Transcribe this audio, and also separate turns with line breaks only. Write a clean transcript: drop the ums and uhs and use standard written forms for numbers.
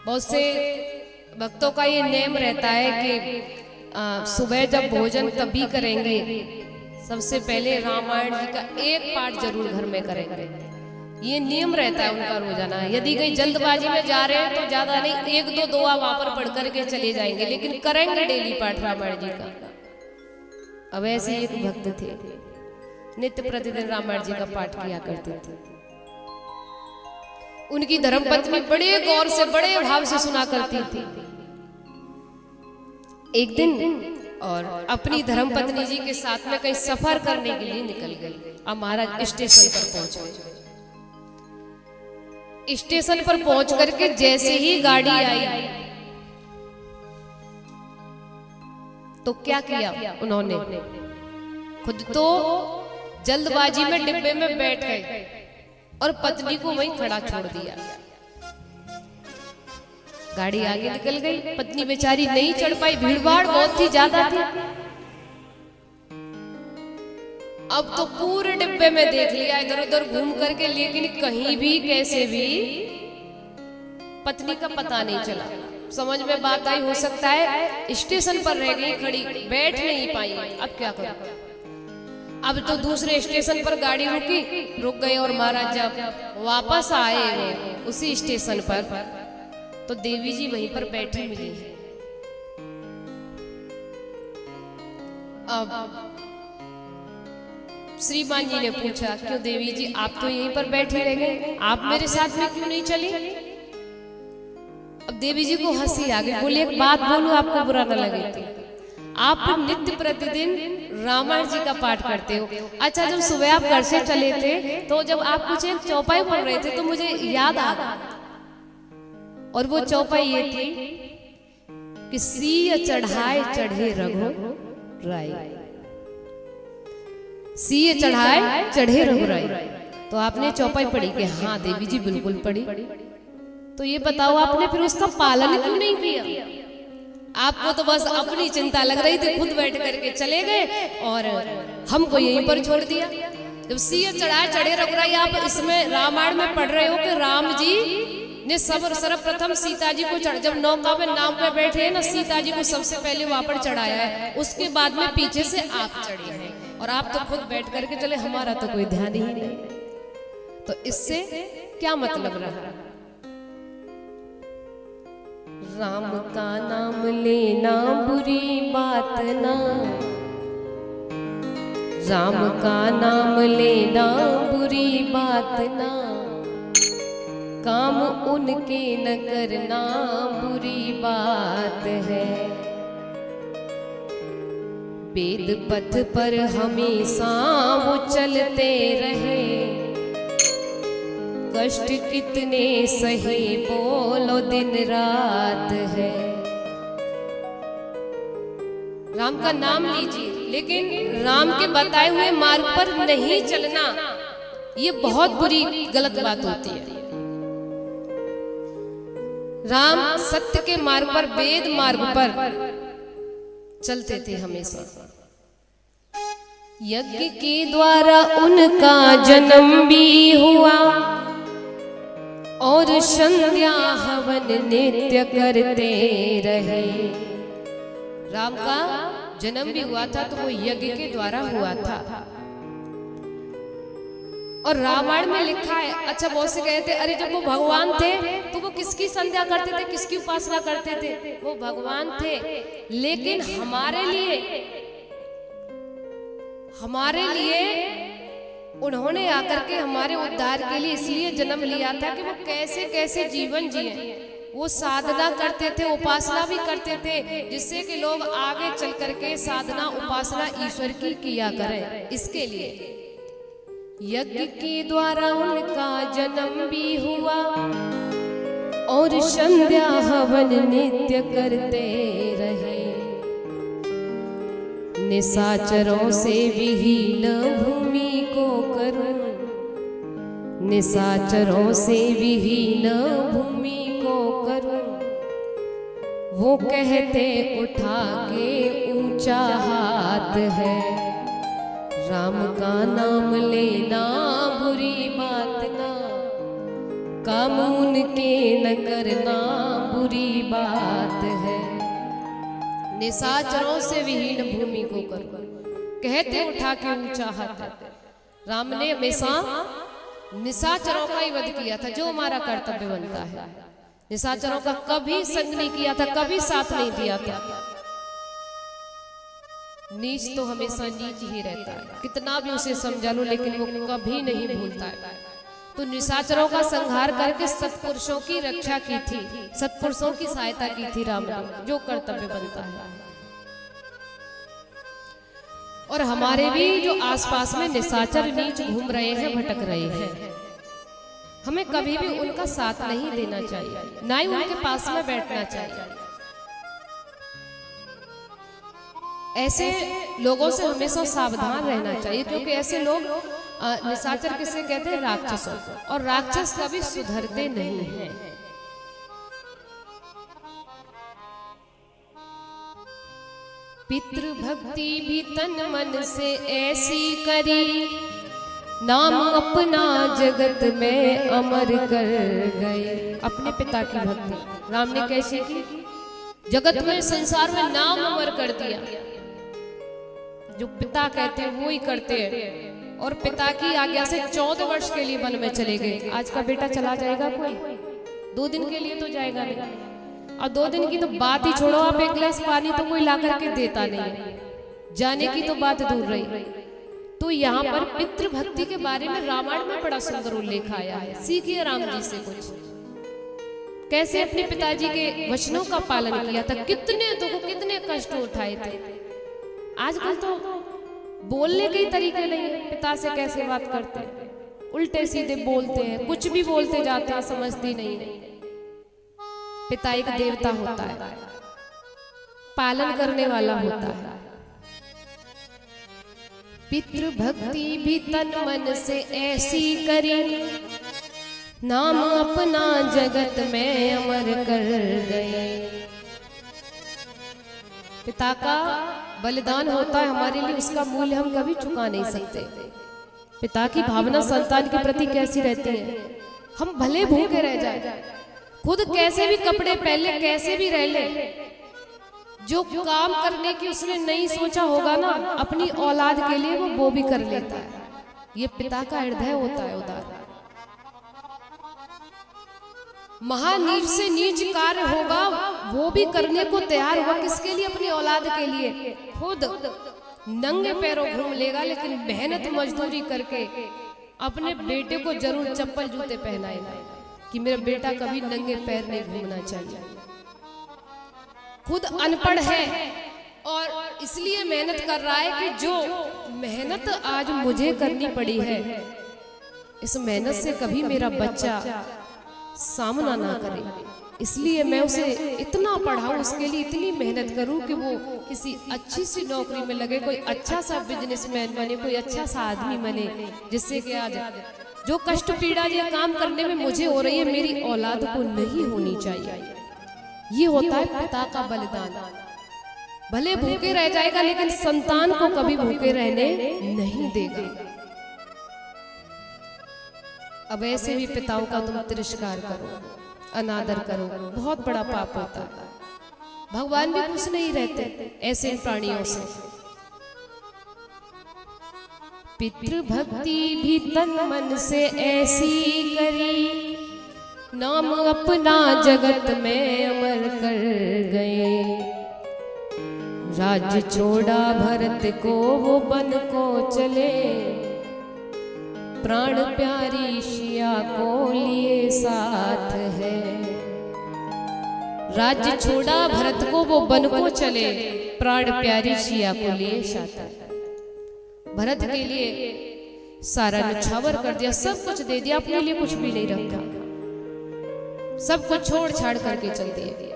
बहुत से भक्तों का ये नेम रहता है कि सुबह जब भोजन तभी करेंगे, सबसे पहले रामायण जी का एक पाठ जरूर घर में करेंगे। ये नियम रहता है उनका रोजाना। यदि कहीं जल्दबाजी में जा रहे हैं तो ज्यादा नहीं, एक दो दुआ वहां पर पढ़ करके चले जाएंगे, लेकिन करेंगे डेली पाठ रामायण जी का। अब ऐसे एक भक्त थे, नित्य प्रतिदिन रामायण जी का पाठ किया करते थे। उनकी धर्मपत्नी बड़े गौर से, बड़े भाव से सुना करती थी। एक दिन और अपनी धर्मपत्नी जी के साथ में कहीं सफर करने के लिए निकल गई। अब महाराज स्टेशन पर पहुंच गए। स्टेशन पर पहुंच करके जैसे ही गाड़ी आई तो क्या किया उन्होंने, खुद तो जल्दबाजी में डिब्बे में बैठ गए और पत्नी को वहीं खड़ा छोड़ दिया। गाड़ी आगे निकल गई, पत्नी बेचारी नहीं चढ़ पाई, भीड़भाड़ बहुत ही ज्यादा थी। अब तो पूरे डिब्बे में देख लिया इधर उधर घूम करके, लेकिन कहीं भी कैसे भी पत्नी का पता नहीं चला। समझ में बात आई, हो सकता है स्टेशन पर रह गई खड़ी, बैठ नहीं पाई। अब क्या करूं? अब तो दूसरे स्टेशन पर गाड़ी रुक गई और महाराज जब वापस आए वो उसी स्टेशन पर, तो देवी जी वहीं पर बैठी मिली है। अब श्रीमान जी ने पूछा, क्यों देवी जी आप तो यहीं पर बैठी रह गए, आप मेरे साथ में क्यों नहीं चली? अब देवी जी को हंसी आ गई। बोले एक बात बोलूं, आपको बुरा न लगे तो, आप नित्य प्रतिदिन रामायण जी का पाठ करते हो। अच्छा, जब सुबह आप घर से चले थे तो जब आप कुछ एक चौपाई पढ़ रहे थे तो मुझे याद आ गया, और वो चौपाई ये थी कि सिय चढ़ाए चढ़े रघुराई, सिय चढ़ाए चढ़े रघुराई। तो आपने चौपाई पढ़ी कि हाँ देवी जी बिल्कुल पढ़ी। तो ये बताओ आपने फिर उसका पालन क्यों नहीं किया? आपको तो बस अपनी चिंता लग रही थी, खुद बैठ करके चले गए और हमको यहीं पर छोड़ दिया। जब सिय चढ़ाए चढ़े रघुराई आप इसमें रामायण में पढ़ रहे हो कि राम जी ने सर्वप्रथम सीता जी को जब नौका में नाव पे बैठे हैं ना, सीता जी को सबसे पहले वहां पर चढ़ाया है, उसके बाद में पीछे से आप चढ़े हैं और आप तो खुद बैठ करके चले, हमारा तो कोई ध्यान ही नहीं। तो इससे क्या मतलब रहा? राम का नाम लेना बुरी बात ना, राम का नाम लेना बुरी बात ना, काम उनके न करना बुरी बात है। वेद पथ पर हमेशा वो चलते रहे, कष्ट कितने सहे बोलो दिन रात है। राम का नाम लीजिए, लेकिन राम के बताए हुए मार्ग पर नहीं चलना, ये बहुत बुरी गलत बात होती है। राम सत्य के मार्ग पर, वेद मार्ग पर चलते थे हमेशा। यज्ञ के द्वारा उनका जन्म भी हुआ और संध्या हवन नित्य करते रहे। राम का जन्म भी हुआ था तो वो यज्ञ के द्वारा हुआ था, और रामायण में लिखा है। अच्छा, बहुत से कहते अरे जब वो भगवान थे तो वो किसकी संध्या करते थे, किसकी उपासना करते थे? वो भगवान थे, लेकिन हमारे लिए उन्होंने आकर के हमारे उद्धार के लिए इसलिए जन्म लिया था कि वो कैसे कैसे जीवन जिए। वो साधना करते थे, उपासना भी करते थे, जिससे कि लोग आगे चल करके साधना उपासना ईश्वर की किया करें। इसके लिए यज्ञ के द्वारा उनका जन्म भी हुआ और संध्या हवन नित्य करते रहे। निशाचरों से विहीन भूमि को करूं, निशाचरों से विहीन भूमि को करूं, वो कहते उठा के ऊंचा हाथ है। राम का नाम लेना बुरी बात ना, काम उनके न करना बात है। निशाचरों से विहीन भूमि को कर कहते उठा के ऊंचा हाथ। राम ने हमेशा निशाचरों का ही वध किया था, जो हमारा कर्तव्य बनता है। निशाचरों का कभी संग नहीं किया था, कभी साथ नहीं दिया था। नीच तो हमेशा नीच ही रहता है, कितना भी उसे समझा लो लेकिन वो कभी नहीं भूलता है। तो निशाचरों का संहार करके सत्पुरुषों की रक्षा की थी, सत्पुरुषों की सहायता की थी राम ने, जो कर्तव्य बनता है। और हमारे भी जो आसपास में निशाचर नीच घूम रहे हैं, भटक रहे हैं, हमें कभी भी उनका साथ नहीं देना चाहिए, ना ही उनके पास में बैठना चाहिए। ऐसे लोगों से हमेशा सावधान रहना चाहिए, क्योंकि ऐसे लोग निशाचर किसे कहते हैं? राक्षसों। और राक्षस कभी सुधरते नहीं हैं। पितृभक्ति भी तन मन से ऐसी करी, नाम अपना जगत में अमर कर गए। अपने पिता की भक्ति राम ने कैसी की? जगत में, संसार में नाम अमर कर दिया। जो पिता कहते हैं वो ही करते हैं। और पिता की आज्ञा से 14 वर्ष के लिए वन में चले गए। आज का बेटा चला जाएगा कोई? 2 दिन के लिए तो जाएगा नहीं। और 2 दिन की तो बात ही छोड़ो, आप एक गिलास पानी तो कोई ला करके देता नहीं, जाने की तो बात दूर रही। तो यहाँ पर पितृभक्ति के बारे में रामायण में बड़ा सुंदर उल्लेख आया है। सीखिए राम जी से कुछ, कैसे अपने पिताजी के वचनों का पालन किया था, कितने दुख कितने कष्ट उठाए थे। आजकल तो बोलने के तरीके नहीं है, पिता से कैसे बात करते हैं, उल्टे सीधे बोलते हैं, कुछ भी बोलते जाते हैं, समझती नहीं है। पिता एक देवता होता है, पालन करने वाला होता है। पितृभक्ति भी तन मन से ऐसी करी, नाम अपना जगत में अमर कर गए। पिता का बलिदान होता है हमारे लिए, उसका मूल्य हम कभी चुका नहीं सकते। पिता की भावना संतान के प्रति कैसी रहती है? हम भले भूखे रह जाए, खुद कैसे भी कपड़े पहन ले, कैसे भी रह ले, जो काम करने की उसने नहीं सोचा होगा ना अपनी औलाद के लिए, वो भी कर लेता है। ये पिता का हृदय होता है उदार। महानीच से नीच कार्य होगा वो भी करने को तैयार होगा, किसके लिए? अपनी औलाद के लिए। खुद नंगे पैरों घूम लेगा, लेकिन मेहनत मजदूरी करके अपने बेटे को जरूर चप्पल जूते पहनाएगा कि मेरा बेटा कभी नंगे पैर नहीं घूमना चाहिए। खुद अनपढ़ है और इसलिए मेहनत कर रहा है कि जो मेहनत आज मुझे करनी पड़ी है, इस मेहनत से कभी मेरा बच्चा सामना ना करे, इसलिए मैं उसे इतना पढ़ाऊं, उसके लिए इतनी मेहनत करूं कि वो किसी अच्छी सी नौकरी में लगे, कोई अच्छा सा बिजनेसमैन बने, कोई अच्छा सा आदमी बने, जिससे कि आज जो कष्ट पीड़ा ये काम करने में मुझे हो रही है, मेरी औलाद को नहीं होनी चाहिए। ये होता है पिता का बलिदान। भले भूखे रह जाएगा लेकिन संतान को कभी भूखे रहने नहीं देगा। अब ऐसे भी पिताओं का तुम तिरस्कार करो, अनादर करो, बहुत बड़ा पाप होता है। भगवान भी खुश नहीं रहते ऐसे प्राणियों से। पितृभक्ति भी तन मन से ऐसी करी, नाम अपना जगत में अमर कर गए। राज्य छोड़ा भरत को वो बन को चले, प्राण प्यारी सिया को लिए साथ है। राज्य छोड़ा भरत को वो बन को चले, प्राण प्यारी सिया को लिए साथ है। भरत के लिए सारा न्यौछावर कर दिया, सब कुछ दे दिया, अपने लिए कुछ भी नहीं रखा, सब कुछ छोड़ छाड़ करके चल दिए।